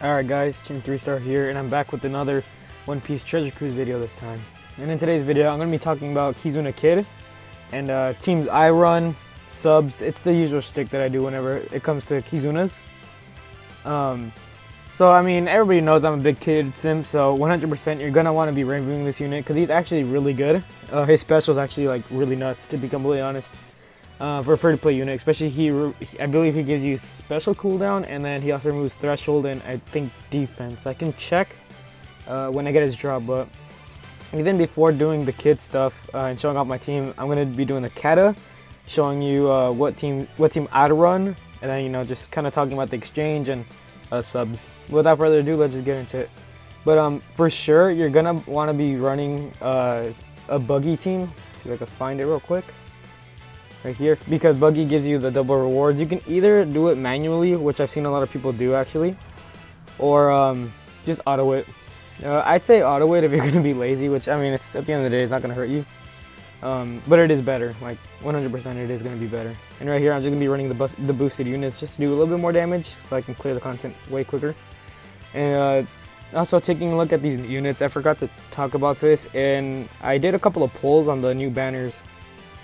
Alright guys, Team 3-Star here, and I'm back with another One Piece Treasure Cruise video this time. And in today's video, I'm going to be talking about Kizuna Kid and teams I run, subs. It's the usual shtick that I do whenever it comes to Kizunas. So I mean, everybody knows I'm a big Kid simp, so 100% you're going to want to be reviewing this unit because he's actually really good. His special is actually like really nuts, to be completely honest. For a free-to-play unit, especially I believe he gives you special cooldown, and then he also removes threshold and I think defense. I can check when I get his drop, but even before doing the Kid stuff and showing off my team, I'm gonna be doing the kata, showing you what team I'd run, and then just kind of talking about the exchange and subs. Without further ado, let's just get into it. But for sure, you're gonna want to be running a buggy team. Let's see if I can find it real quick. Right here, because buggy gives you the double rewards. You can either do it manually, which I've seen a lot of people do actually, or just auto it. I'd say auto it if you're gonna be lazy, which I mean, it's at the end of the day, it's not gonna hurt you. But it is better, like 100% it is gonna be better. And right here, I'm just gonna be running the boosted units just to do a little bit more damage, so I can clear the content way quicker. And also taking a look at these units, I forgot to talk about this, and I did a couple of polls on the new banners.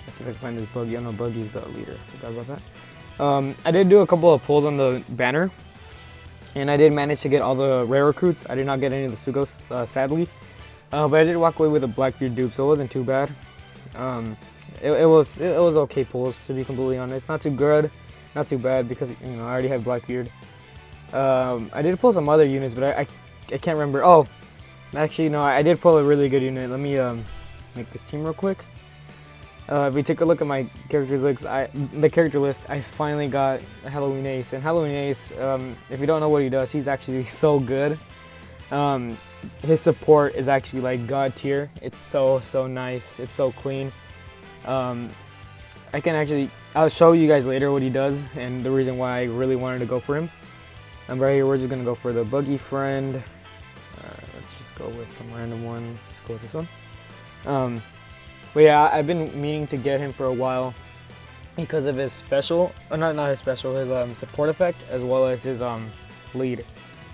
Let's see if I can find this buggy. I know buggy's the leader. Forgot about that. I did do a couple of pulls on the banner, and I did manage to get all the rare recruits. I did not get any of the Sugos, sadly, but I did walk away with a Blackbeard dupe, so it wasn't too bad. It was okay pulls, to be completely honest. Not too good, not too bad, because I already have Blackbeard. I did pull some other units, but I can't remember. Oh, actually no, I did pull a really good unit. Let me make this team real quick. If we take a look at my character list, I finally got Halloween Ace. And Halloween Ace, if you don't know what he does, he's actually so good. His support is actually like god tier. It's so nice. It's so clean. I'll show you guys later what he does and the reason why I really wanted to go for him. And right here, we're just gonna go for the buggy friend. Let's just go with some random one. Let's go with this one. But yeah, I've been meaning to get him for a while because of his special, not his special, his support effect, as well as his lead.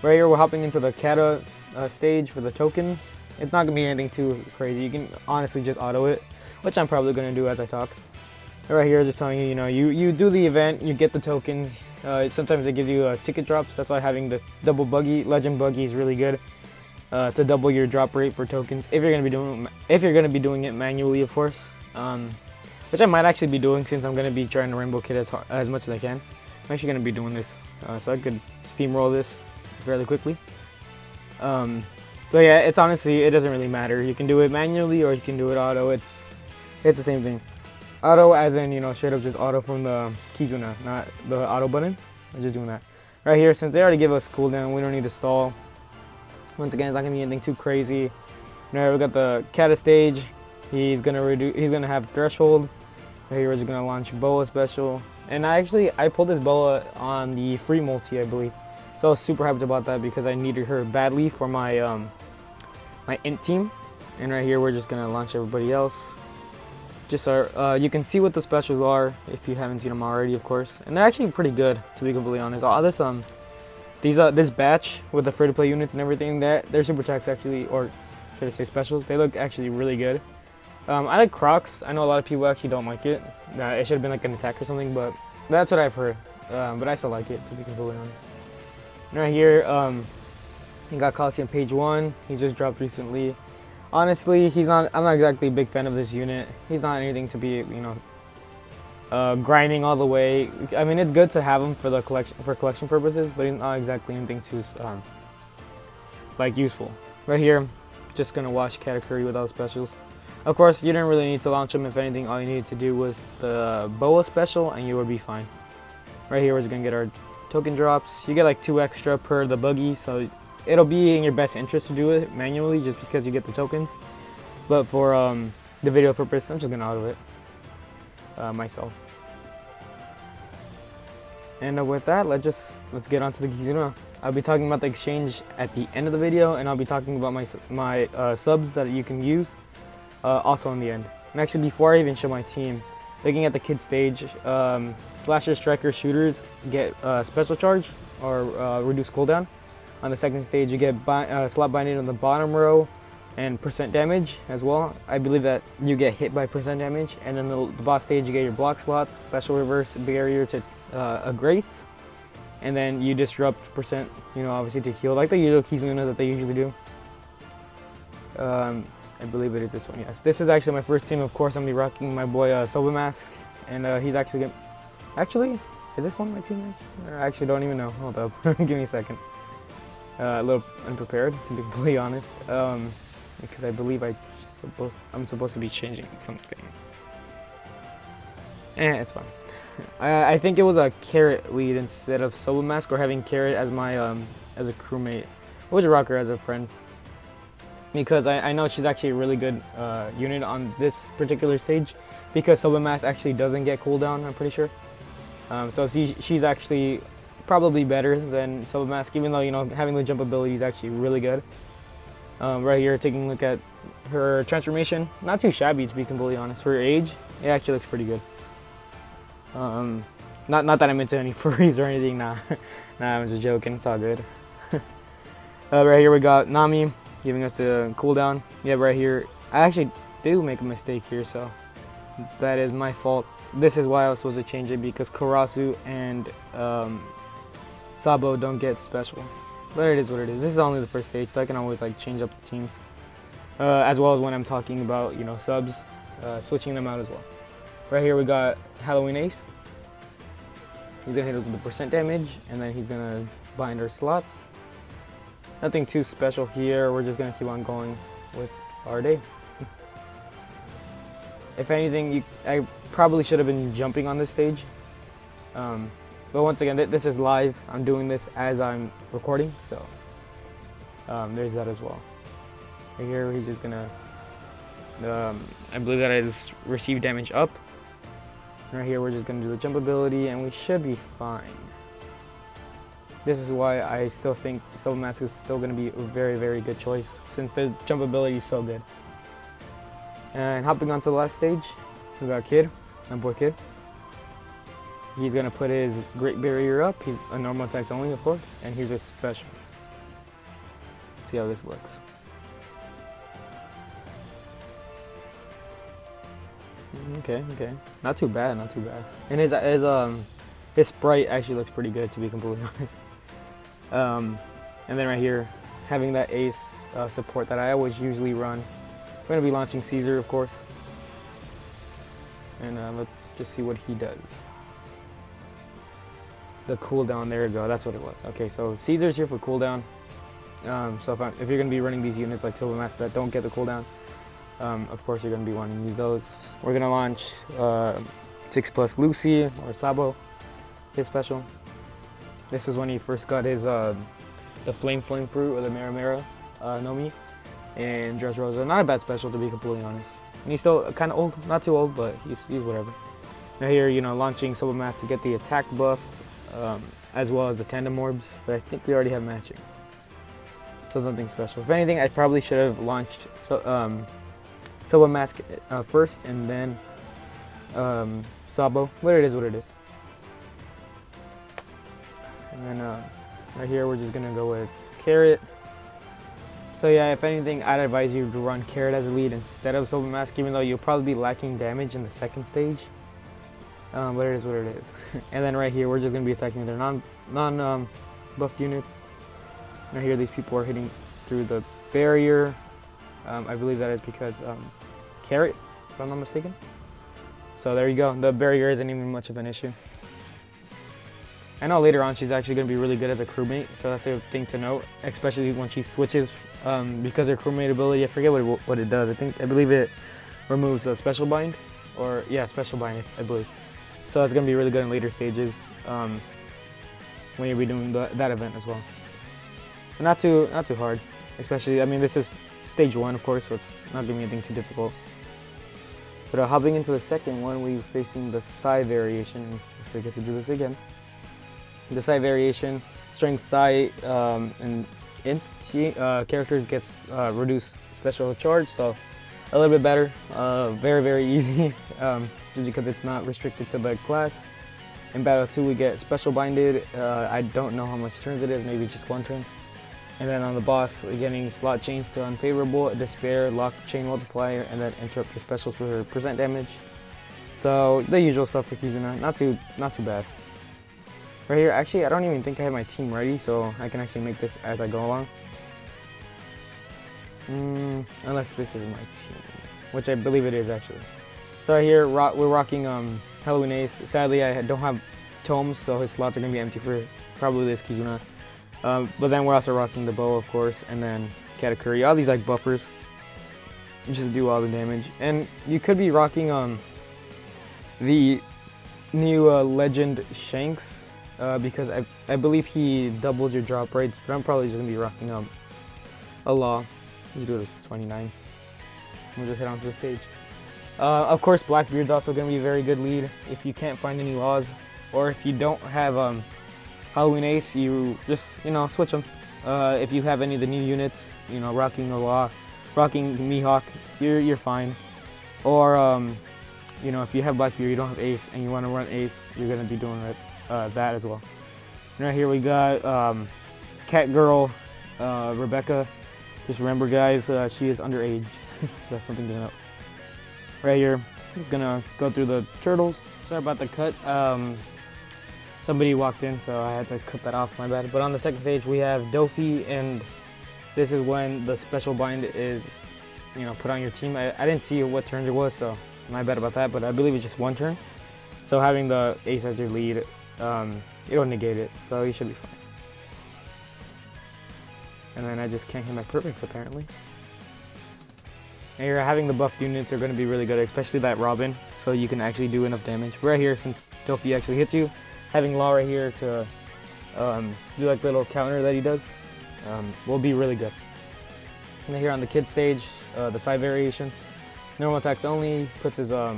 Right here, we're hopping into the kata stage for the tokens. It's not gonna be anything too crazy. You can honestly just auto it, which I'm probably gonna do as I talk. Right here, just telling you, you do the event, you get the tokens. Sometimes it gives you ticket drops. That's why having the double buggy, legend buggy, is really good. To double your drop rate for tokens if you're gonna be doing it manually, of course, which I might actually be doing since I'm gonna be trying to Rainbow Kid as much as I can. I'm actually gonna be doing this, so I could steamroll this fairly quickly. But yeah, it's honestly, it doesn't really matter. You can do it manually or you can do it auto. It's the same thing. Auto as in straight up just auto from the Kizuna, not the auto button. I'm just doing that. Right here, since they already give us cooldown, we don't need to stall. Once again, it's not gonna be anything too crazy. We got the kata stage. He's gonna have threshold. Right here, we're just gonna launch boa special. And I pulled this boa on the free multi, I believe. So I was super hyped about that because I needed her badly for my my INT team. And right here, we're just gonna launch everybody else. Just you can see what the specials are if you haven't seen them already, of course. And they're actually pretty good, to be completely honest. All this this batch with the free-to-play units and everything, their super attacks actually, or should I say specials, they look actually really good. I like Crocs. I know a lot of people actually don't like it. It should have been like an attack or something, but that's what I've heard. But I still like it, to be completely honest. And right here, he got Coliseum page 1. He just dropped recently. Honestly, I'm not exactly a big fan of this unit. He's not anything to be, grinding all the way. I mean, it's good to have him for collection purposes, but not exactly anything too useful. Right here, just gonna wash Katakuri with all the specials. Of course, you didn't really need to launch him. If anything, all you needed to do was the boa special, and you would be fine. Right here, we're just gonna get our token drops. You get like 2 extra per the buggy, so it'll be in your best interest to do it manually, just because you get the tokens. But for the video purpose, I'm just gonna auto it myself. And with that, let's get on to the Kizuna. I'll be talking about the exchange at the end of the video, and I'll be talking about my subs that you can use also in the end. And actually, before I even show my team, looking at the Kid stage, slasher, striker, shooters get special charge or reduced cooldown, On the second stage, you get slot binding on the bottom row and percent damage as well. I believe that you get hit by percent damage. And then the boss stage, you get your block slots, special reverse barrier to a great. And then you disrupt percent, obviously to heal, like the usual Kizuna that they usually do. I believe it is this one, yes. This is actually my first team. Of course, I'm going to be rocking my boy Soba Mask. And he's actually actually, is this one of my teammates? I actually don't even know. Hold up. Give me a second. A little unprepared, to be completely honest. Because I believe I'm supposed to be changing something. It's fine. I think it was a Carrot lead instead of Soba Mask, or having Carrot as my as a crewmate. Or was a rocker as a friend. Because I know she's actually a really good unit on this particular stage, because Soba Mask actually doesn't get cooldown, I'm pretty sure. So she's actually probably better than Soba Mask, even though having the jump ability is actually really good. Right here, taking a look at her transformation, not too shabby to be completely honest. For her age, it actually looks pretty good. Not that I'm into any furries or anything, nah. Nah, I'm just joking, it's all good. Right here we got Nami giving us a cooldown. Yeah, right here, I actually do make a mistake here, so that is my fault. This is why I was supposed to change it, because Karasu and Sabo don't get special. But it is what it is. This is only the first stage, so I can always change up the teams. As well as when I'm talking about, subs, switching them out as well. Right here we got Halloween Ace. He's gonna hit us with the percent damage, and then he's gonna bind our slots. Nothing too special here. We're just gonna keep on going with our day. If anything, I probably should have been jumping on this stage. But once again, this is live. I'm doing this as I'm recording, so there's that as well. Right here, he's just gonna, I believe that is receive damage up. Right here, we're just gonna do the jump ability, and we should be fine. This is why I still think Soba Mask is still gonna be a very, very good choice, since the jump ability is so good. And hopping on to the last stage, we got Kid, my boy Kid. He's gonna put his Great Barrier up. He's a normal attacks only, of course, and here's a special. Let's see how this looks. Okay, not too bad, not too bad. And his sprite actually looks pretty good, to be completely honest. And then right here, having that ace support that I always usually run. I'm gonna be launching Caesar, of course. And let's just see what he does. The cooldown, there we go, that's what it was. Okay, so Caesar's here for cooldown. So if you're gonna be running these units like Soba Mask that don't get the cooldown, of course you're gonna be wanting to use those. We're gonna launch 6+ Lucy or Sabo, his special. This is when he first got his the Flame Fruit or the Mera Nomi, and Dressrosa. Not a bad special, to be completely honest. And he's still kind of old, not too old, but he's whatever. Now here, launching Soba Mask to get the attack buff, as well as the tandem orbs, but I think we already have matching. So something special. If anything, I probably should have launched Soba Mask first, and then Sabo. But it is what it is. And then right here, we're just gonna go with Carrot. So yeah, if anything, I'd advise you to run Carrot as a lead instead of Soba Mask, even though you'll probably be lacking damage in the second stage. But it is what it is. And then right here, we're just gonna be attacking their non-buffed units. Right here, these people are hitting through the barrier. I believe that is because Carrot, if I'm not mistaken. So there you go. The barrier isn't even much of an issue. I know later on she's actually going to be really good as a crewmate, so that's a thing to note, especially when she switches, because her crewmate ability, I forget what it does. I believe it removes a special bind, or yeah, special bind, I believe. So that's going to be really good in later stages when you'll be doing that event as well. But not too hard, especially, I mean, this is stage 1, of course, so it's not going to be anything too difficult. But hopping into the second one, we're facing the Psy variation. If we get to do this again. The Psy variation, strength Psy and INT characters gets reduced special charge, so a little bit better. Very, very easy, just because it's not restricted to the class. In Battle 2, we get special binded. I don't know how much turns it is, maybe just 1 turn. And then on the boss, getting slot chains to unfavorable, despair, lock chain multiplier, and then interrupt your specials for percent damage. So the usual stuff for Kizuna, not too bad. Right here, actually I don't even think I have my team ready, so I can actually make this as I go along. Unless this is my team, which I believe it is actually. So right here, we're rocking Halloween Ace. Sadly, I don't have tomes, so his slots are gonna be empty for probably this Kizuna. But then we're also rocking the bow, of course, and then Katakuri. All these like buffers, just do all the damage. And you could be rocking the new Legend Shanks because I believe he doubles your drop rates. But I'm probably just gonna be rocking a Law. Let's do this 29. We'll just head onto the stage. Of course, Blackbeard's also gonna be a very good lead if you can't find any Laws, or if you don't have Halloween Ace, you just, switch them. If you have any of the new units, rocking a Law, rocking Mihawk, you're fine. Or, if you have Blackbeard, you don't have Ace, and you want to run Ace, you're going to be doing that as well. And right here we got Cat Girl, Rebecca. Just remember, guys, she is underage. That's something to note. Right here, I'm just going to go through the turtles. Sorry about the cut. Somebody walked in, so I had to cut that off, my bad. But on the second stage, we have Dofi, and this is when the special bind is, put on your team. I didn't see what turns it was, so my bad about that, but I believe it's just one turn. So having the Ace as your lead, it'll negate it, so you should be fine. And then I just can't hit my perfects, apparently. And here, having the buffed units are going to be really good, especially that Robin, so you can actually do enough damage. Right here, since Dofi actually hits you, having Law right here to do like the little counter that he does will be really good. And then here on the kid stage, the side variation, normal attacks only, puts his, I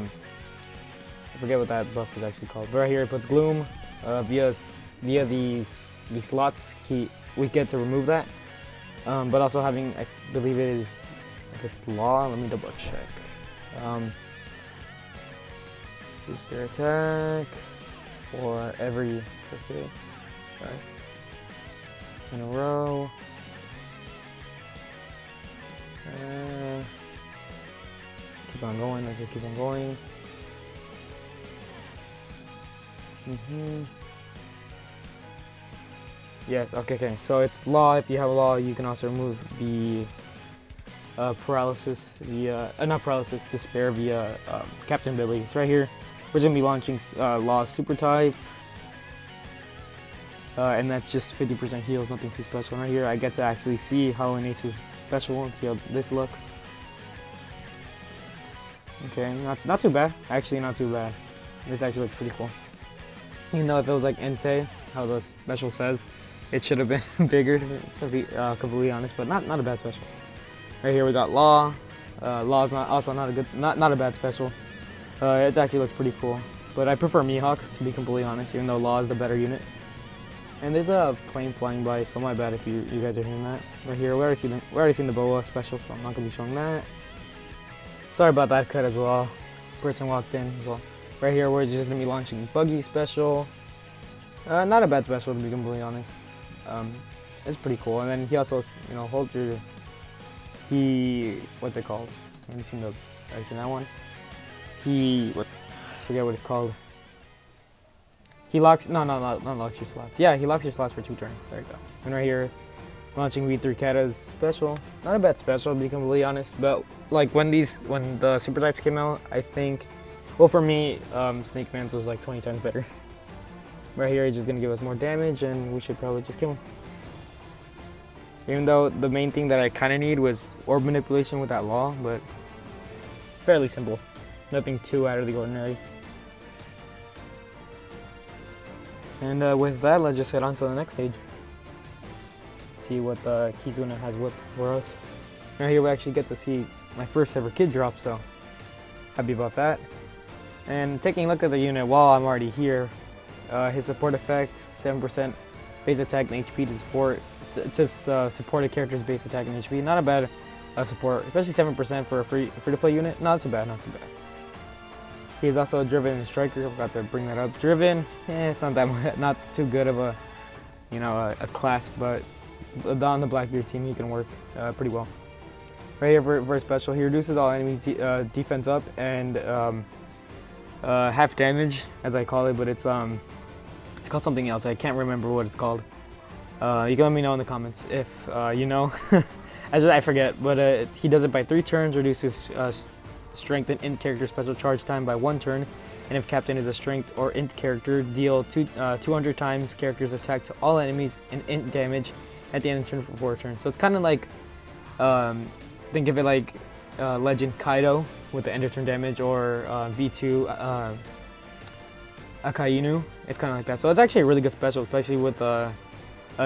forget what that buff is actually called, but right here it puts Gloom via these slots. We get to remove that, but also having, I believe it is, if it's Law, let me double check. Booster attack. For every perfect, in a row. Keep on going, let's just keep on going. Yes, okay, so it's Law. If you have a Law, you can also remove the paralysis via, not paralysis, despair via Captain Billy. It's right here. We're going to be launching Law's Super Type, and that's just 50% heals, nothing too special. Right here I get to actually see Halloween Ace's special and see how this looks. Okay, not too bad, actually not too bad. This actually looks pretty cool. Even though if it was like Entei, how the special says, it should have been bigger, to be completely honest, but not a bad special. Right here we got Law. Law's not a bad special. It actually looks pretty cool, but I prefer Mihawks, to be completely honest, even though Law is the better unit. And there's a plane flying by, so my bad if you guys are hearing that. Right here, we already seen the Boa special, so I'm not gonna be showing that. Sorry about that cut as well. Person walked in as well. Right here, we're just gonna be launching Buggy special. Not a bad special, to be completely honest. It's pretty cool. And then he also, holds your, what's it called? Have you seen that one? I forget what it's called. He locks, not locks your slots. Yeah, he locks your slots for 2 turns. There you go. And right here, launching V3 Kata's special. Not a bad special, to be completely honest. But like when the super types came out, I think, well, for me, Snake Man's was like 20 times better. Right here, he's just gonna give us more damage, and we should probably just kill him. Even though the main thing that I kind of need was orb manipulation with that Law, but fairly simple. Nothing too out of the ordinary. And with that, let's just head on to the next stage. See what Kizuna has for us. Now here we actually get to see my first ever kid drop, so happy about that. And taking a look at the unit while I'm already here, his support effect, 7% base attack and HP to support a character's base attack and HP. Not a bad support, especially 7% for a free-to-play unit. Not too bad, not too bad. He's also a Driven and Striker. I forgot to bring that up. Driven, it's not too good of a, a class, but on the Blackbeard team, he can work pretty well. Right here for his special, he reduces all enemies defense up and half damage, as I call it, but it's called something else. I can't remember what it's called. You can let me know in the comments if you know. I forget, but he does it by 3 turns, reduces strength and int character special charge time by 1 turn, and if captain is a strength or int character, deal 200 times character's attack to all enemies and int damage at the end of the turn for 4 turns. So it's kind of like, think of it like Legend Kaido with the end of turn damage, or V2 Akainu. It's kind of like that. So it's actually a really good special, especially with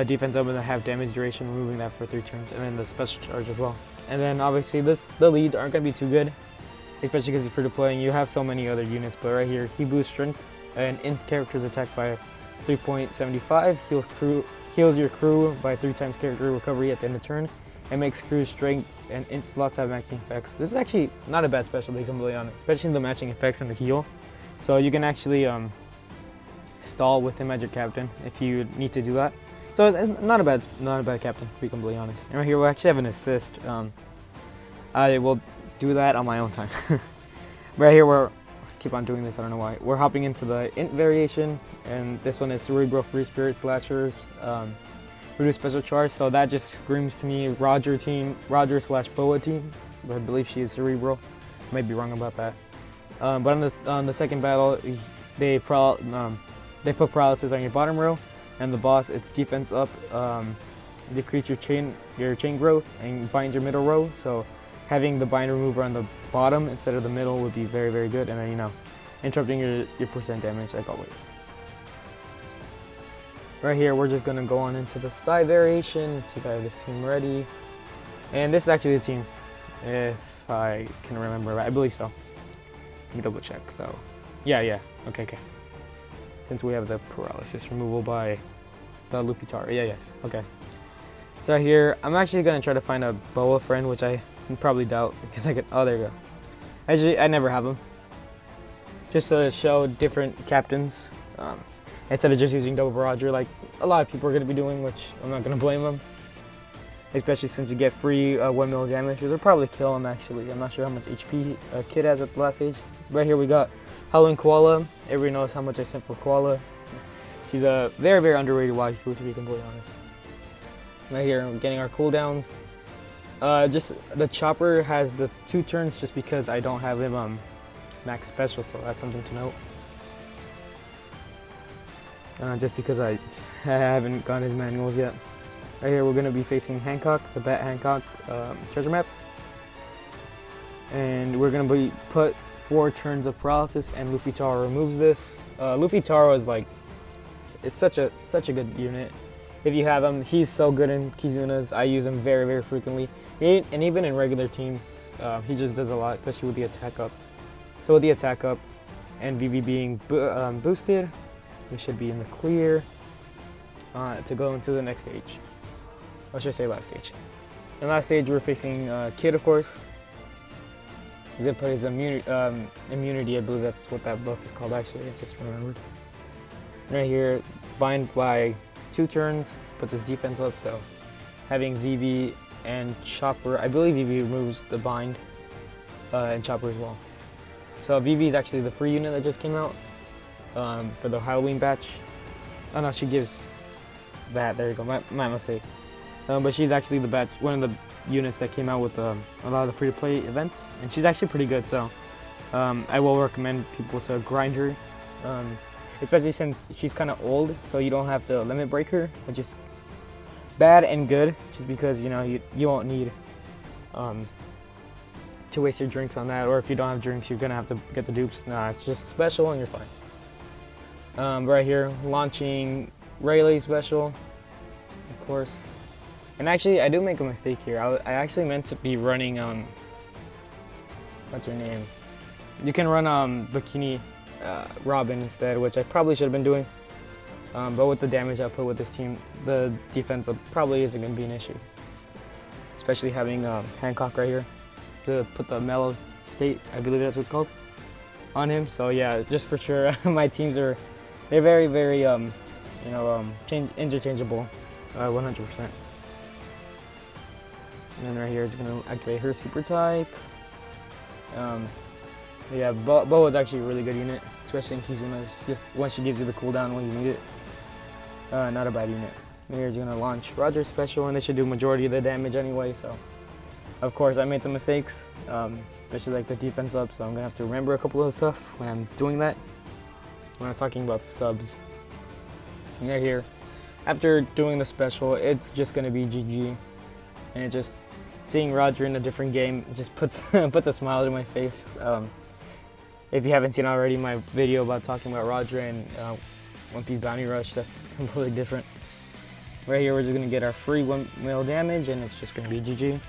defense up and the half damage duration, removing that for 3 turns, and then the special charge as well. And then obviously the leads aren't going to be too good, especially because you're free to play and you have so many other units. But right here, he boosts strength and int character's attack by 3.75, heals your crew by 3 times character recovery at the end of turn, and makes crew strength and int slots have matching effects. This is actually not a bad special, to be completely honest, especially the matching effects and the heal. So you can actually stall with him as your captain if you need to do that. So it's not a bad captain, to be completely honest. And right here we actually have an assist. I will do that on my own time. Right here we're keep on doing this, I don't know why. We're hopping into the int variation, and this one is Cerebral Free Spirit Slashers. Reduce special charge, so that just screams to me Roger slash Boa team, but I believe she is Cerebral. I might be wrong about that. But on the second battle, they put paralysis on your bottom row, and the boss, it's defense up, decrease your chain growth, and bind your middle row. So having the bind remover on the bottom instead of the middle would be very, very good. And then, you know, interrupting your percent damage like always. Right here, we're just gonna go on into the side variation. Let's see if I have this team ready. And this is actually the team, if I can remember right. I believe so. Let me double check though. Yeah, okay. Since we have the paralysis removal by the Luffy Taro. Yes, okay. So right here, I'm actually gonna try to find a Boa friend, which I probably doubt, because oh, there you go. Actually, I never have them. Just to show different captains. Instead of just using double Roger like a lot of people are going to be doing, which I'm not going to blame them. Especially since you get free 1 mil damage. They'll probably kill him actually. I'm not sure how much HP Kid has at the last stage. Right here we got Howling Koala. Everybody knows how much I sent for Koala. She's a very, very underrated waifu, to be completely honest. Right here, we're getting our cooldowns. Just the Chopper has the 2 turns just because I don't have him max special, so that's something to note. Just because I haven't gotten his manuals yet. Right here we're going to be facing Hancock, the Bat Hancock treasure map. And we're going to be put 4 turns of paralysis, and Luffy Taro removes this. Luffy Taro is like, it's such a good unit. If you have him, he's so good in Kizunas. I use him very, very frequently. And even in regular teams, he just does a lot, especially with the attack up. So with the attack up and VV being boosted, we should be in the clear to go into the next stage. Or should I say last stage? In last stage, we're facing Kid, of course. He's gonna put his immunity. I believe that's what that buff is called. Actually, I just remembered. Right here, bind by 2 turns, puts his defense up. So having VV and Chopper, I believe VV removes the bind, and Chopper as well. So VV is actually the free unit that just came out. For the Halloween batch. Oh no, she gives that. There you go. My mistake. But she's actually the batch, one of the units that came out with a lot of the free-to-play events, and she's actually pretty good. So I will recommend people to grind her, especially since she's kind of old, so you don't have to limit break her, which is bad and good. Just because you know you won't need to waste your drinks on that, or if you don't have drinks, you're gonna have to get the dupes. Nah, it's just special and you're fine. Right here, launching Rayleigh special, of course. And actually, I do make a mistake here. I actually meant to be running, what's her name? You can run Bikini Robin instead, which I probably should have been doing. But with the damage output with this team, the defense probably isn't going to be an issue. Especially having Hancock right here to put the mellow state, I believe that's what it's called, on him. So yeah, just for sure, my teams they're very, very, interchangeable, 100%. And then right here it's gonna activate her super type. Yeah, Bo is actually a really good unit, especially in Kizuna. Just once she gives you the cooldown when you need it. Not a bad unit. Here's gonna launch Roger's special, and they should do majority of the damage anyway. So, of course, I made some mistakes, especially like the defense up. So I'm gonna have to remember a couple of stuff when I'm doing that. When I'm talking about subs. And right here, after doing the special, it's just gonna be GG, and it just seeing Roger in a different game just puts puts a smile to my face. If you haven't seen already my video about talking about Roger and One Piece Bounty Rush, that's completely different. Right here, we're just gonna get our free 1 mil damage, and it's just gonna be GG.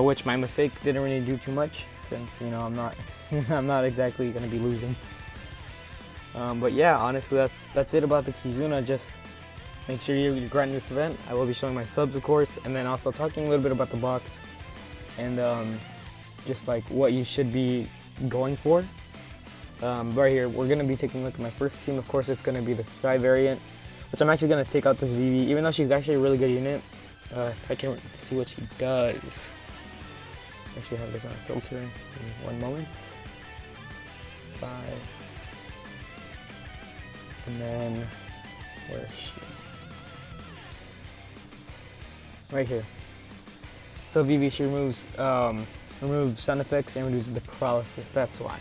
Which my mistake didn't really do too much, since I'm not I'm not exactly gonna be losing. But yeah, honestly, that's it about the Kizuna. Just make sure you're grinding this event. I will be showing my subs, of course, and then also talking a little bit about the box and just like what you should be going for. Right here, we're going to be taking a look at my first team. Of course, it's going to be the Psy variant, which I'm actually going to take out this VV, even though she's actually a really good unit. So I can see what she does. Actually have this on a filter in 1 moment. Psy. And then, where is she? Right here. So VV, she removes sound effects and reduces the paralysis. That's why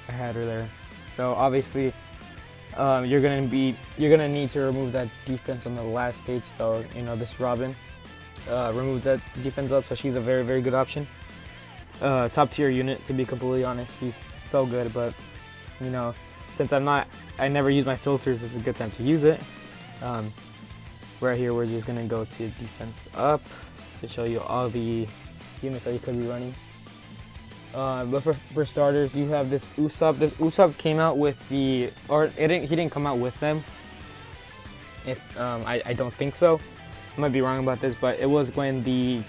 I had her there. So obviously, you're gonna need to remove that defense on the last stage. So this Robin removes that defense up, so she's a very, very good option. Top tier unit, to be completely honest. She's so good, but since I never use my filters, this is a good time to use it. Right here, we're just gonna go to defense up to show you all the units that you could be running. But for starters, you have this Usopp. This Usopp came out with he didn't come out with them. I don't think so. I might be wrong about this, but it was when the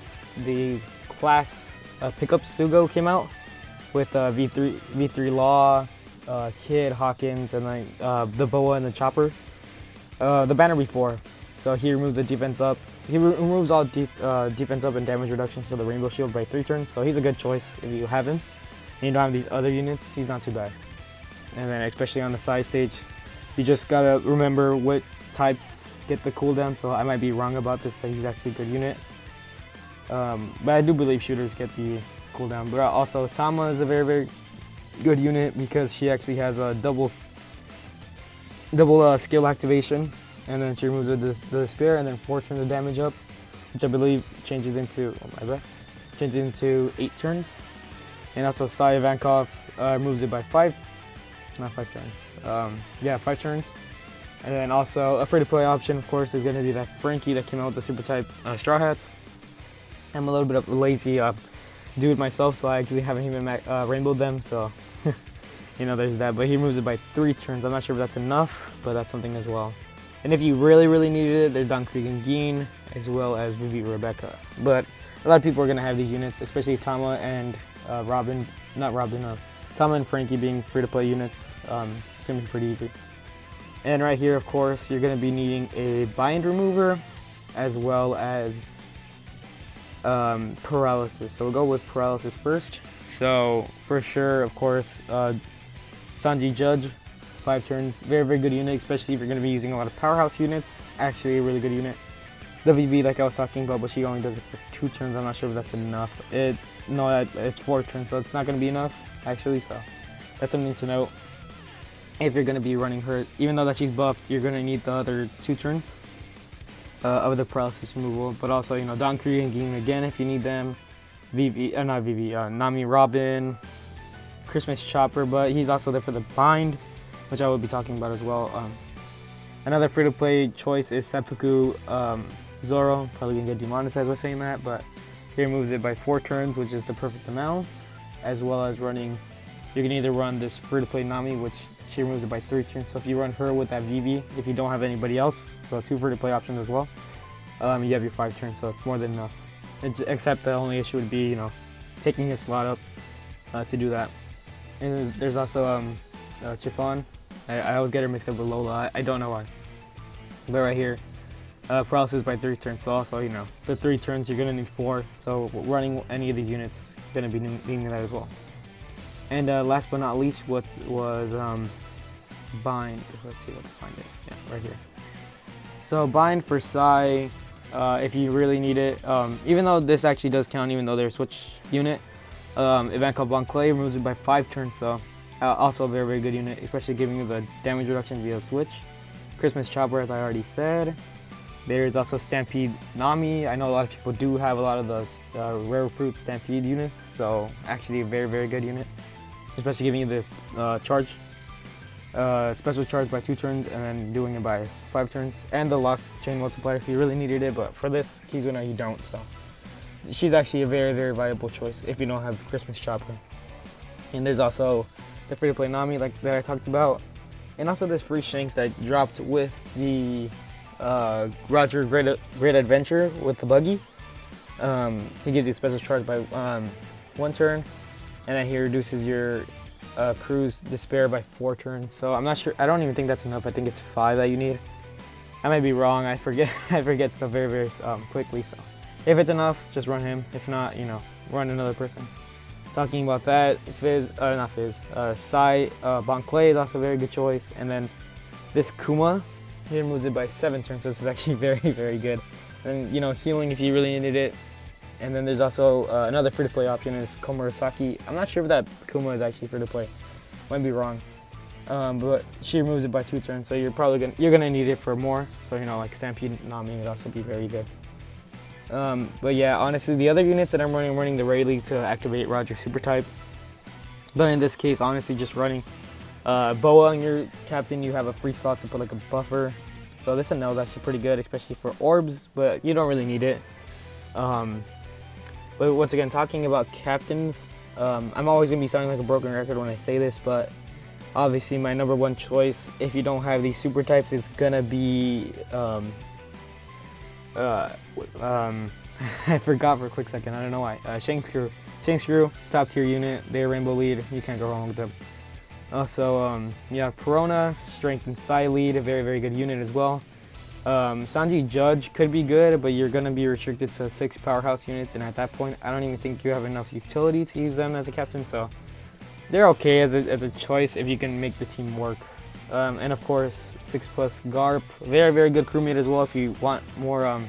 class pickup Sugo came out with V3 Law, Kid, Hawkins, and like the Boa and the Chopper. The banner before. So he removes the defense up. He removes all defense up and damage reduction, so the Rainbow Shield by 3 turns. So he's a good choice if you have him. And you don't have these other units, he's not too bad. And then especially on the side stage, you just gotta remember what types get the cooldown. So I might be wrong about this, that he's actually a good unit. But I do believe shooters get the cooldown. But also Tama is a very, very good unit because she actually has a double skill activation. And then she removes the spear and then 4 turns of damage up, which I believe changes into 8 turns. And also Saya Vankov removes it by 5 turns. Yeah, 5 turns. And then also a free-to-play option, of course, is going to be that Frankie that came out with the super type Straw Hats. I'm a little bit of a lazy dude myself, so I actually haven't even rainbowed them, so there's that. But he removes it by 3 turns. I'm not sure if that's enough, but that's something as well. And if you really, really needed it, there's Don Krieg and Geen, as well as Vivi Rebecca. But a lot of people are going to have these units, especially Tama and Tama and Frankie being free-to-play units. It's going to be pretty easy. And right here, of course, you're going to be needing a bind remover, as well as paralysis. So we'll go with paralysis first. So for sure, of course, Sanji Judge. 5 turns, very, very good unit, especially if you're going to be using a lot of powerhouse units. Actually, a really good unit. The VV, like I was talking about, but she only does it for 2 turns. I'm not sure if that's enough. It's 4 turns, so it's not going to be enough, actually. So that's something to note. If you're going to be running her, even though that she's buffed, you're going to need the other 2 turns of the paralysis removal. But also, Don Krieg and Ging again if you need them. Nami Robin, Christmas Chopper, but he's also there for the bind, which I will be talking about as well. Another free-to-play choice is Seppuku Zoro. Probably gonna get demonetized by saying that, but he removes it by 4 turns, which is the perfect amount, as well as running. You can either run this free-to-play Nami, which she removes it by 3 turns. So if you run her with that VV, if you don't have anybody else, so 2 free-to-play options as well, you have your 5 turns, so it's more than enough. Except the only issue would be, taking his slot up to do that. And there's also Chiffon. I always get her mixed up with Lola. I don't know why. But right here, paralysis by 3 turns. So also, you know, the 3 turns you're gonna need 4. So running any of these units gonna be needing that as well. And last but not least, what was bind. Let's see what to find it. Yeah, right here. So bind for PSY, if you really need it. Even though this actually does count, even though they're a switch unit. Event called Clay removes it by 5 turns. So also a very, very good unit, especially giving you the damage reduction via switch. Christmas Chopper, as I already said. There's also Stampede Nami. I know a lot of people do have a lot of the rare fruit Stampede units, so actually a very, very good unit. Especially giving you this charge, special charge by 2 turns and then doing it by 5 turns. And the lock chain multiplier if you really needed it, but for this Kizuna you don't, so. She's actually a very, very viable choice if you don't have Christmas Chopper. And there's also the free-to-play Nami like that I talked about. And also this free Shanks that dropped with the Roger Great Adventure with the buggy. He gives you special charge by 1 turn, and then he reduces your crew's despair by 4 turns. So I'm not sure. I don't even think that's enough. I think it's 5 that you need. I might be wrong. I forget. I forget stuff very, very quickly. So if it's enough, just run him. If not, you know, run another person. Talking about that, PSY Clay is also a very good choice. And then this Kuma, he removes it by 7 turns, so this is actually very, very good. And you know, healing if you really needed it. And then there's also another free-to-play option is Komurasaki. I'm not sure if that Kuma is actually free-to-play. Might be wrong. But she removes it by 2 turns, so you're gonna need it for more. So you know, like Stampede Nami would also be very good. But yeah, honestly, the other units that I'm running the Raid League to activate Roger Super Type. But in this case, honestly, just running Boa on your captain, you have a free slot to put like a buffer. So this Anel is actually pretty good, especially for orbs, but you don't really need it. But once again, talking about captains, I'm always going to be sounding like a broken record when I say this, but obviously my number 1 choice, if you don't have these super types, is going to be I forgot for a quick second. I don't know why. Shanks Crew, top tier unit. They're Rainbow lead. You can't go wrong with them. Also, yeah, Perona, Strength and PSY lead. A very, very good unit as well. Sanji Judge could be good, but you're going to be restricted to 6 powerhouse units. And at that point, I don't even think you have enough utility to use them as a captain. So they're okay as a choice if you can make the team work. And of course, 6+ Garp. Very, very good crewmate as well if you want more.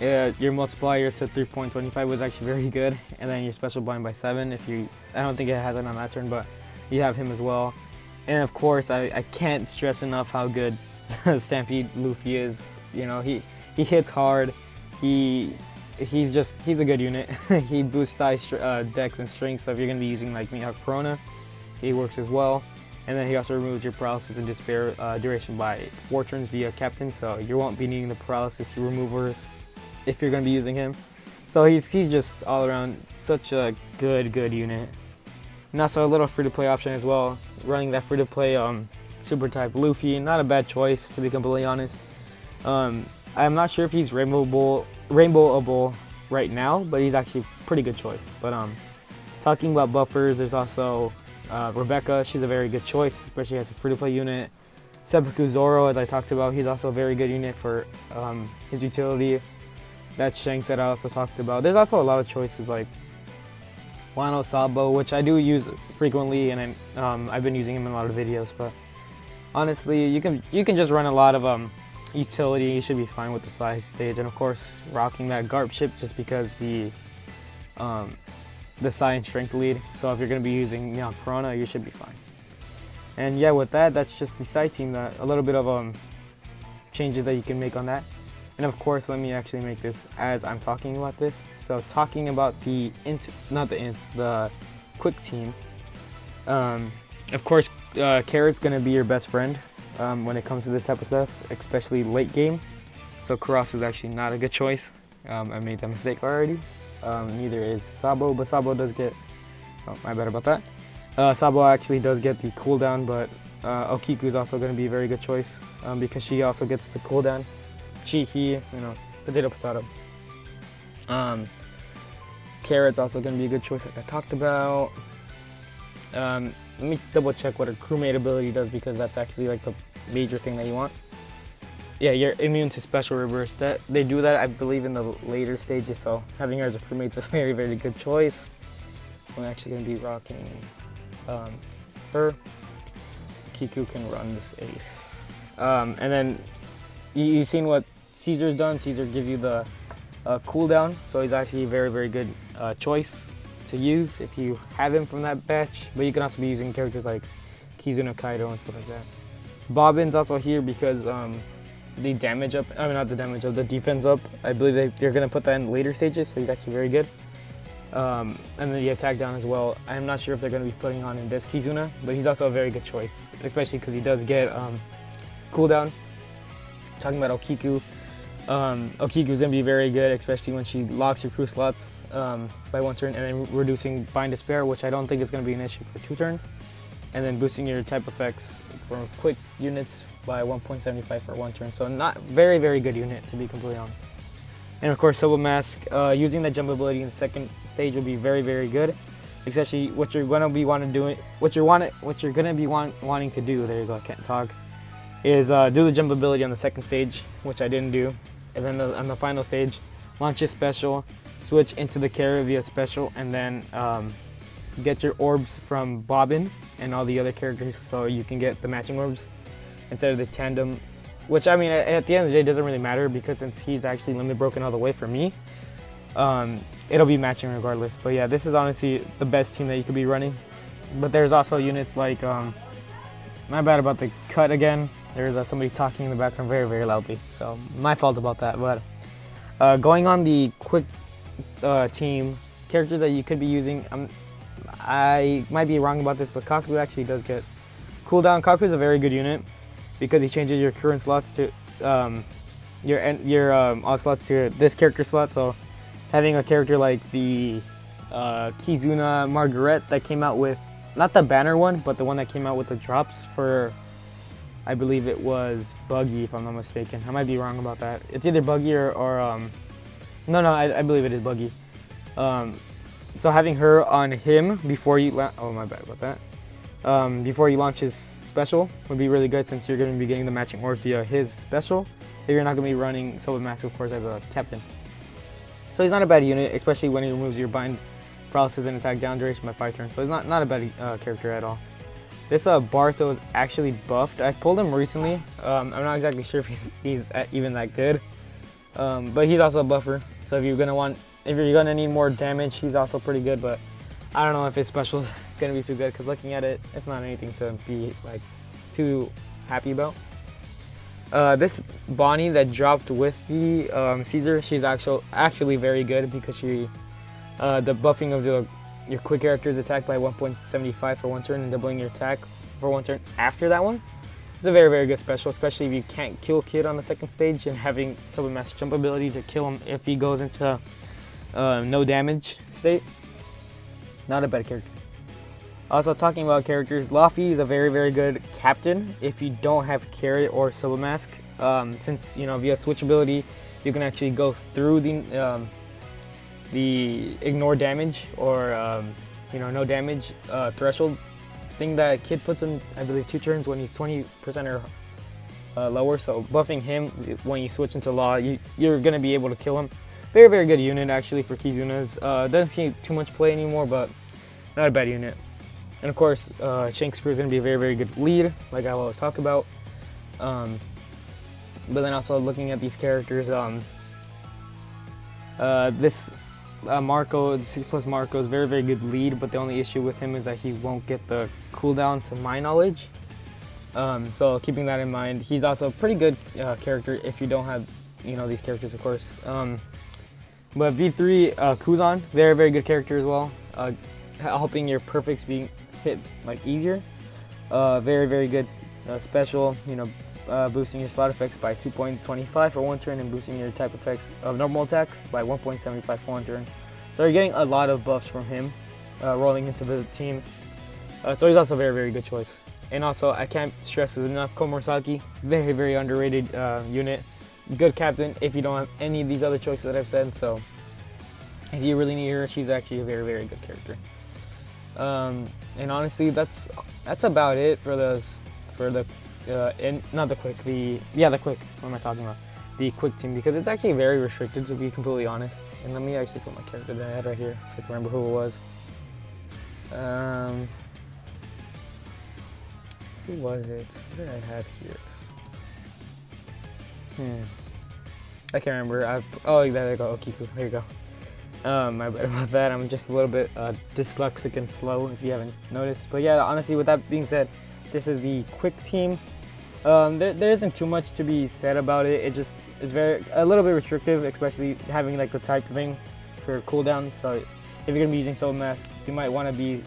Your multiplier to 3.25 was actually very good, and then your special blind by 7. I don't think it has it on that turn, but you have him as well. And of course, I can't stress enough how good Stampede Luffy is. You know, he hits hard. He's a good unit. He boosts dex and strength. So if you're gonna be using like Mihawk Perona, he works as well. And then he also removes your paralysis and despair duration by 4 turns via captain. So you won't be needing the paralysis removers if you're going to be using him. So he's just all around such a good unit. And also a little free-to-play option as well. Running that free-to-play super type Luffy, not a bad choice to be completely honest. I'm not sure if he's rainbowable right now, but he's actually a pretty good choice. But talking about buffers, there's also Rebecca. She's a very good choice, especially as a free-to-play unit. Seppuku Zoro, as I talked about, he's also a very good unit for his utility. That's Shanks that I also talked about. There's also a lot of choices like Wano Sabo, which I do use frequently, and I've been using him in a lot of videos. But honestly, you can just run a lot of utility. You should be fine with the size stage, and of course, rocking that Garp ship just because the PSY and strength lead. So if you're gonna be using Mihawk Perona, you should be fine. And yeah, with that, that's just the PSY team. That a little bit of changes that you can make on that. And of course, let me actually make this as I'm talking about this. So talking about the quick team. Of course, Carrot's gonna be your best friend when it comes to this type of stuff, especially late game. So Cross is actually not a good choice. I made that mistake already. Neither is Sabo, but Sabo does get, oh, my bad about that. Sabo actually does get the cooldown, but Okiku is also gonna be a very good choice because she also gets the cooldown. He, you know, potato. Carrot's also going to be a good choice like I talked about. Let me double check what her crewmate ability does because that's actually like the major thing that you want. yeah, you're immune to special reverse. That they do that, I believe, in the later stages. So having her as a crewmate's a very, very good choice. I'm actually gonna be rocking her. Kiku can run this ace, and then you've seen what Caesar's done. Caesar gives you the cooldown, so he's actually a very, very good choice to use if you have him from that batch. But you can also be using characters like Kizuna Kid and stuff like that. Bobbin's also here because the damage up, I mean not the damage up, the defense up, I believe they're going to put that in later stages, so he's actually very good. And then the attack down as well. I'm not sure if they're going to be putting on in this Kizuna, but he's also a very good choice, especially because he does get cooldown. Talking about Okiku, Okiku's going to be very good, especially when she locks your crew slots by 1 turn, and then reducing Bind Despair, which I don't think is going to be an issue for 2 turns. And then boosting your type effects for quick units by 1.75 for 1 turn. So not very, very good unit, to be completely honest. And of course, Soba Mask, using the jump ability in the second stage will be very, very good. Especially what you're gonna be wanting to do. There you go, I can't talk. Is do the jump ability on the second stage, which I didn't do, and then on the final stage, launch a special, switch into the carrier via special, and then get your orbs from Bobbin and all the other characters, so you can get the matching orbs instead of the tandem, which, I mean, at the end of the day, doesn't really matter, because since he's actually limit broken all the way for me, it'll be matching regardless. But yeah, this is honestly the best team that you could be running. But there's also units like, my bad about the cut again. There's somebody talking in the background very, very loudly, so my fault about that. But going on the quick team, characters that you could be using, I might be wrong about this, but Kaku actually does get cooldown. Kaku is a very good unit because he changes your current slots to your all slots to this character slot. So having a character like the Kizuna Margaret that came out with, not the banner one, but the one that came out with the drops for, I believe it was Buggy, if I'm not mistaken. I might be wrong about that. It's either Buggy or no, I believe it is Buggy. So having her on him before you, oh my bad about that. Before you launch his special would be really good, since you're going to be getting the matching orbs via his special. If you're not going to be running Soba Mask, of course, as a captain. So he's not a bad unit, especially when he removes your bind paralysis and attack down duration by 5 turns. So he's not a bad character at all. This Barto is actually buffed. I pulled him recently. I'm not exactly sure if he's even that good, but he's also a buffer. So if you're gonna need more damage, he's also pretty good. But I don't know if his special is gonna be too good, because looking at it, it's not anything to be like too happy about. This Bonnie that dropped with the Caesar, she's actually very good, because she the buffing of your quick character's attack by 1.75 for 1 turn and doubling your attack for 1 turn after that one. It's a very, very good special, especially if you can't kill Kid on the second stage, and having Soba Mask jump ability to kill him if he goes into no damage state. Not a bad character. Also, talking about characters, Luffy is a very, very good captain if you don't have Carrot or Soba Mask. Since, via switch ability, you can actually go through the ignore damage or no damage threshold thing that Kid puts in, I believe, 2 turns when he's 20% or lower. So buffing him when you switch into Law, you're going to be able to kill him. Very, very good unit actually for Kizuna's. Doesn't see too much play anymore, but not a bad unit. And of course, Shanks Crew is going to be a very, very good lead, like I always talk about. But then also looking at these characters, this Marco, the 6+ Marco, is very, very good lead, but the only issue with him is that he won't get the cooldown to my knowledge. So keeping that in mind, he's also a pretty good character if you don't have, these characters, of course. But V3, Kuzan, very, very good character as well, helping your perfects being hit easier. Very, very good special, boosting your slot effects by 2.25 for 1 turn and boosting your type effects of normal attacks by 1.75 for 1 turn. So you're getting a lot of buffs from him rolling into the team. So he's also a very, very good choice. And also, I can't stress this enough, Komurasaki, very, very underrated unit. Good captain if you don't have any of these other choices that I've said. So if you really need her, she's actually a very, very good character. And honestly, that's about it for the not the quick, the quick. What am I talking about? The quick team, because it's actually very restricted, to be completely honest. And let me actually put my character that I had right here, if I can remember who it was. Who was it? What did I have here? I can't remember. Oh, there you go. Okiku. There you go. My bad about that. I'm just a little bit dyslexic and slow, if you haven't noticed. But yeah, honestly, with that being said, this is the quick team. There isn't too much to be said about it. It's a little bit restrictive, especially having like the type thing for cooldown. So if you're gonna be using Soul Mask, you might want to be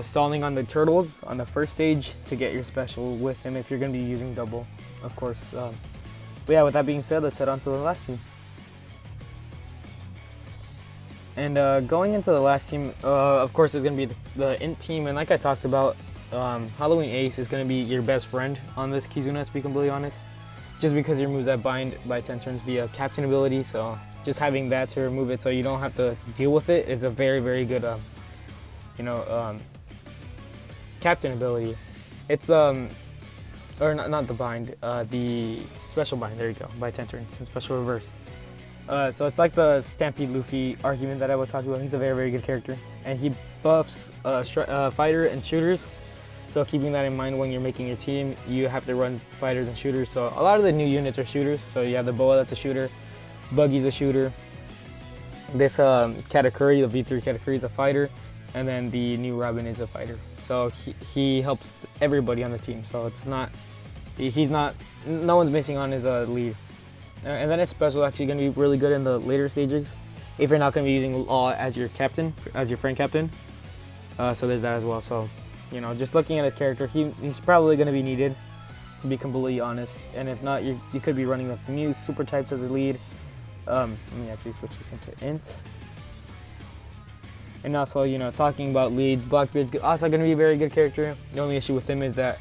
stalling on the turtles on the first stage to get your special with him if you're gonna be using double, of course. But yeah, with that being said, let's head on to the last team. And going into the last team, of course, is going to be the INT team. And like I talked about, Halloween Ace is going to be your best friend on this Kizuna, to be completely honest. Just because your moves that bind by 10 turns via captain ability. So just having that to remove it so you don't have to deal with it is a very, very good, captain ability. It's, or not the bind, the special bind, there you go, by 10 turns and special reverse. So it's like the Stampede Luffy argument that I was talking about. He's a very, very good character, and he buffs fighter and shooters. So keeping that in mind when you're making your team, you have to run fighters and shooters. So a lot of the new units are shooters. So you have the Boa, that's a shooter, Buggy's a shooter. This Katakuri, the V3 Katakuri, is a fighter, and then the new Robin is a fighter. So he helps everybody on the team. So it's not, no one's missing on his lead. And then his special is actually going to be really good in the later stages if you're not going to be using Law as your captain, as your friend captain. So there's that as well. So, just looking at his character, he's probably going to be needed, to be completely honest. And if not, you could be running like the new super types as a lead. Let me actually switch this into INT. And also, talking about leads, Blackbeard's also going to be a very good character. The only issue with him is that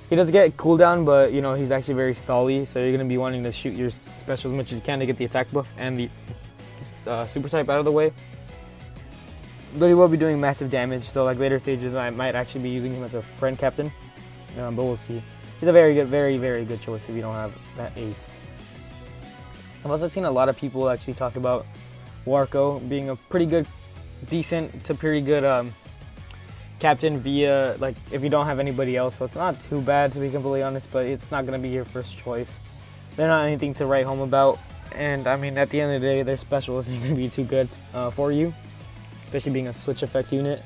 he does get cooldown, but he's actually very stally, so you're going to be wanting to shoot your special as much as you can to get the attack buff and the super type out of the way. But he will be doing massive damage, so like later stages I might actually be using him as a friend captain, but we'll see. He's a very good, very, very good choice if you don't have that ace. I've also seen a lot of people actually talk about Warco being a pretty good, decent to pretty good captain via, like, if you don't have anybody else, so it's not too bad, to be completely honest, but it's not going to be your first choice. They're not anything to write home about, and I mean, at the end of the day, their special isn't going to be too good for you, especially being a switch effect unit.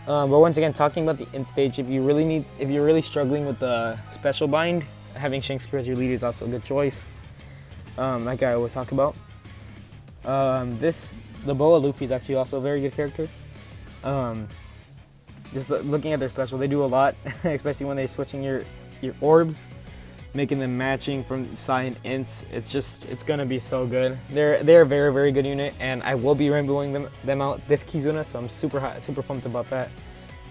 But once again, talking about the INT stage, if you're really struggling with the special bind, having Shanks as your lead is also a good choice, like I always talk about. The Boa Luffy is actually also a very good character. Just looking at their special, they do a lot, especially when they're switching your orbs, making them matching from Psy and INTs. It's gonna be so good. They're a very, very good unit, and I will be rainbowing them out this Kizuna, so I'm super pumped about that.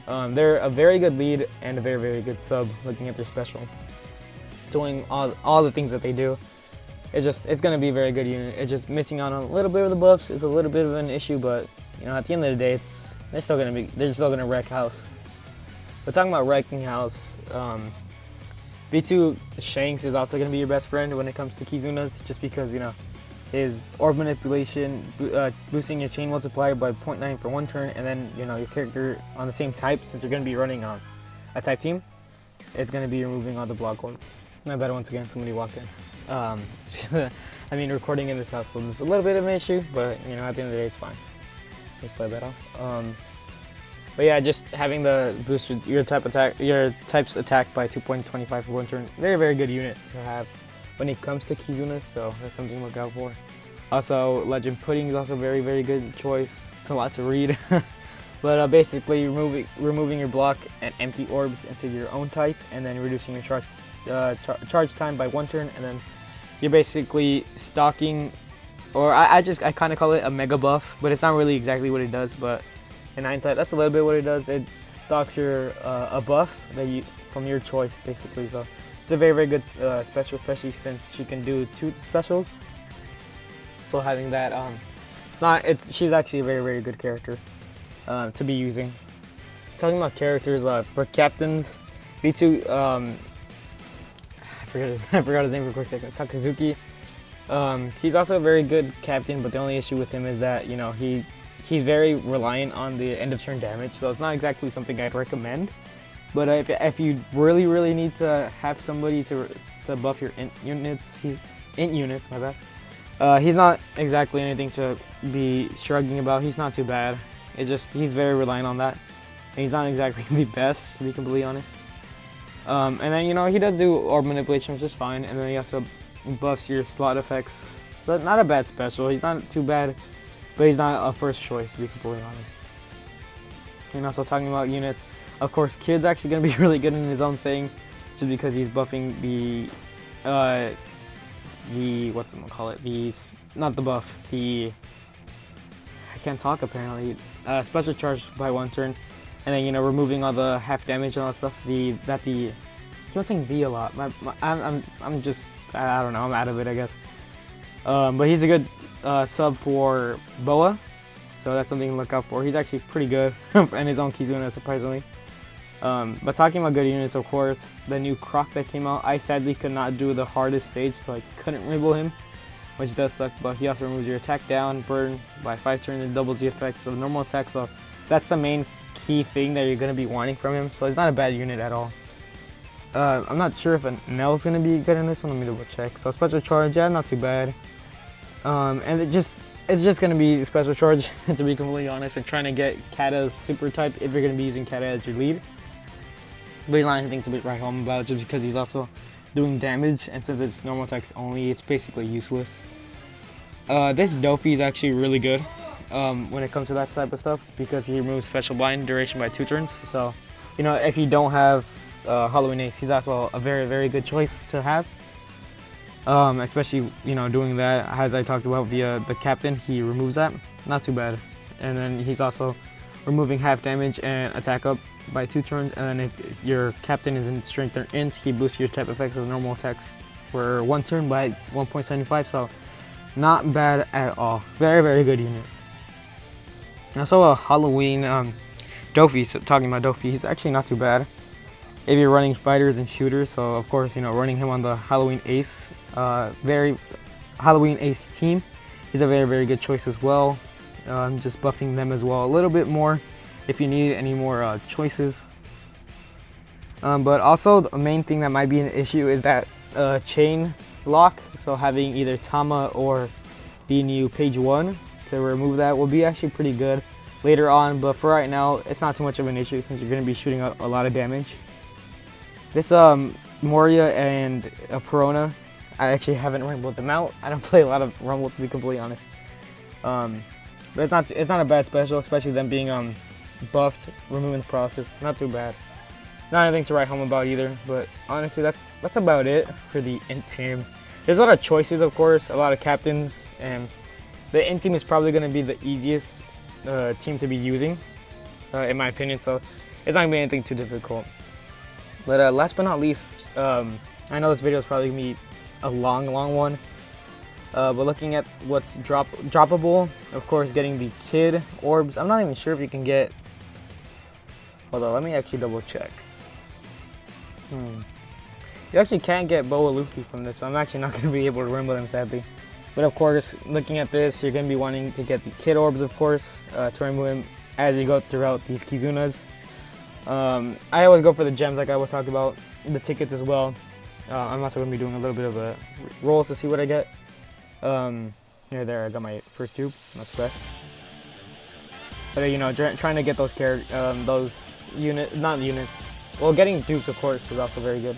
They're a very good lead and a very, very good sub. Looking at their special, doing all the things that they do, it's gonna be a very good unit. It's just missing out on a little bit of the buffs. It's a little bit of an issue, but at the end of the day, they're still gonna wreck house. But talking about wrecking house, V2 Shanks is also gonna be your best friend when it comes to Kizunas, just because his orb manipulation, boosting your chain multiplier by 0.9 for 1 turn, and then your character on the same type, since you're gonna be running a type team, it's gonna be removing all the block orb. My bad, once again, somebody walked in. I mean, recording in this household is a little bit of an issue, but at the end of the day, it's fine. Just let that off. But yeah, just having the boost your type's attack by 2.25 for 1 turn, very, very good unit to have when it comes to Kizuna, so that's something to look out for. Also, Legend Pudding is also a very, very good choice. It's a lot to read. But basically removing your block and empty orbs into your own type, and then reducing your charge time by 1 turn, and then you're basically stocking, or I kind of call it a mega buff, but it's not really exactly what it does, but in hindsight, that's a little bit what it does. It stocks your a buff that from your choice, basically. So it's a very, very good special, especially since she can do 2 specials. So having that, she's actually a very, very good character to be using talking about characters, for captains, V2, I forgot his name for a quick second. Sakazuki. He's also a very good captain, but the only issue with him is that, you know, he's very reliant on the end of turn damage, so it's not exactly something I'd recommend. But if you really need to have somebody to buff your int units, my bad. He's not exactly anything to be shrugging about. He's not too bad. It's just he's very reliant on that. And he's not exactly the best, to be completely honest. And then, you know, he does do orb manipulation, which is fine. And then he also buffs your slot effects. But not a bad special. He's not too bad, but he's not a first choice, to be completely honest. And also talking about units, of course, Kid's actually going to be really good in his own thing, just because he's buffing the not the buff, I can't talk apparently, special charge by 1 turn, and then, you know, removing all the half damage and all that stuff. I keep saying V a lot. I'm just, I don't know, I'm out of it, I guess. But he's a good sub for Boa, so that's something to look out for. He's actually pretty good in his own Kizuna, surprisingly. But talking about good units, of course, the new Croc that came out, I sadly could not do the hardest stage, so I couldn't rimble him, which does suck. But he also removes your attack down, burn by 5 turns, and doubles the effects of normal attack. So that's the main key thing that you're going to be wanting from him. So he's not a bad unit at all. I'm not sure if a Nell's going to be good in this one. Let me double check. So special charge, yeah, not too bad. And it's just going to be special charge, to be completely honest, and trying to get Kata's super type if you're going to be using Kata as your lead. But he's not anything to write home about, just because he's also doing damage, and since it's normal attacks only, it's basically useless. This Dofi is actually really good when it comes to that type of stuff, because he removes special blind duration by 2 turns. So, you know, if you don't have Halloween Ace, he's also a very good choice to have. Especially, you know, doing that, as I talked about via the captain, he removes that. Not too bad. And then he's also removing half damage and attack up by 2 turns, and then if your captain is in strength or int, he boosts your type effects of normal attacks for 1 turn by 1.75, so not bad at all. Very good unit. Also a Halloween Dofi, so talking about Dofi, he's actually not too bad if you're running fighters and shooters. So of course, you know, running him on the Halloween Ace, Halloween Ace team, he's a very good choice as well. Just buffing them as well a little bit more if you need any more choices. But also the main thing that might be an issue is that chain lock. So having either Tama or the new page 1 to remove that will be actually pretty good later on. But for right now, it's not too much of an issue since you're going to be shooting a lot of damage. This Moria and Perona, I actually haven't rumbled them out. I don't play a lot of Rumble, to be completely honest. But it's not a bad special, especially them being buffed, removing the process. Not too bad. Not anything to write home about either. But honestly, that's about it for the INT team. There's a lot of choices, of course, a lot of captains, and the INT team is probably going to be the easiest team to be using, in my opinion. So it's not going to be anything too difficult. But last but not least, I know this video is probably going to be a long one. But looking at what's droppable, of course, getting the Kid orbs. I'm not even sure if you can get. Hold on, let me actually double check. You actually can't get Boa Luffy from this, so I'm actually not going to be able to rumble them, sadly. But of course, looking at this, you're going to be wanting to get the Kid orbs, of course, to remove him as you go throughout these Kizunas. I always go for the gems, like I was talking about, the tickets as well. I'm also going to be doing a little bit of a rolls to see what I get. There, I got my first tube. Not too bad. But you know, trying to get those units. Well, getting dupes, of course, is also very good.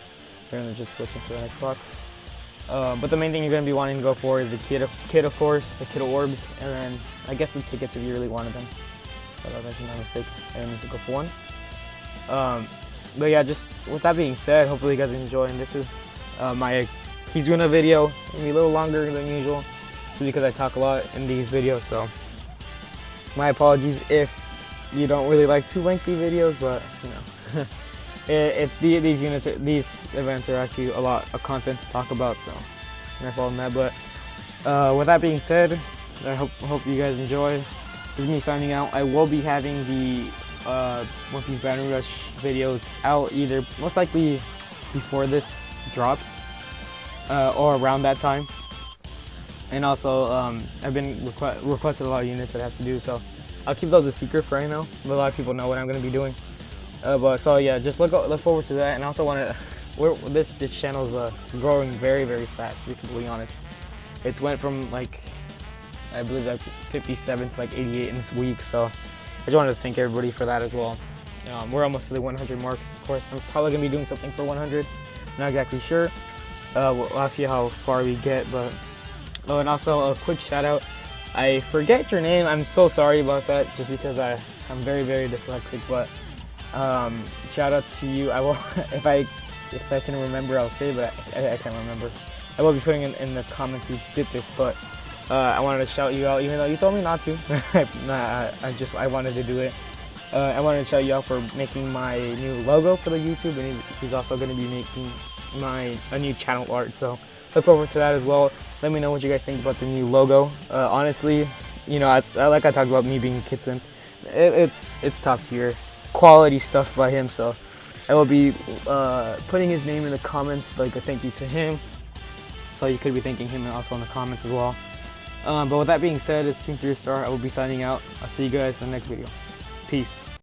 We're gonna just switch into the next box. But the main thing you're gonna be wanting to go for is the Kid, of course, the Kid orbs, and then I guess the tickets if you really wanted them. But I was making my mistake. I didn't need to go for one. But yeah, just with that being said, hopefully you guys enjoy. And this is my Kizuna video. It'll be a little longer than usual, because I talk a lot in these videos. So my apologies if you don't really like too lengthy videos, but you know, these events are actually a lot of content to talk about. So my fault on that. But with that being said, I hope you guys enjoy. This is me signing out. I will be having the One Piece Boundary Rush videos out either most likely before this drops or around that time. And also, I've been requested a lot of units that I have to do, so I'll keep those a secret for right now. But a lot of people know what I'm going to be doing. But so yeah, just look forward to that. And I also want to, this channel's growing very, very fast, to be completely honest. It's went from like, I believe like 57 to like 88 in this week. So I just wanted to thank everybody for that as well. We're almost to the 100 marks. Of course, I'm probably going to be doing something for 100. Not exactly sure. I'll see how far we get, but. Oh, and also a quick shout out. I forget your name. I'm so sorry about that, just because I'm very, very dyslexic. But shout outs to you. I will, if I can remember, I'll say, but I can't remember. I will be putting in the comments who did this, but I wanted to shout you out, even though you told me not to. I wanted to do it. I wanted to shout you out for making my new logo for the YouTube, and he's also going to be making a new channel art. So look forward to that as well. Let me know what you guys think about the new logo. Honestly, you know, like I talked about me being a kid sim, it's top tier quality stuff by him. So I will be putting his name in the comments, like a thank you to him. So you could be thanking him also in the comments as well. But with that being said, it's Team 3 Star. I will be signing out. I'll see you guys in the next video. Peace.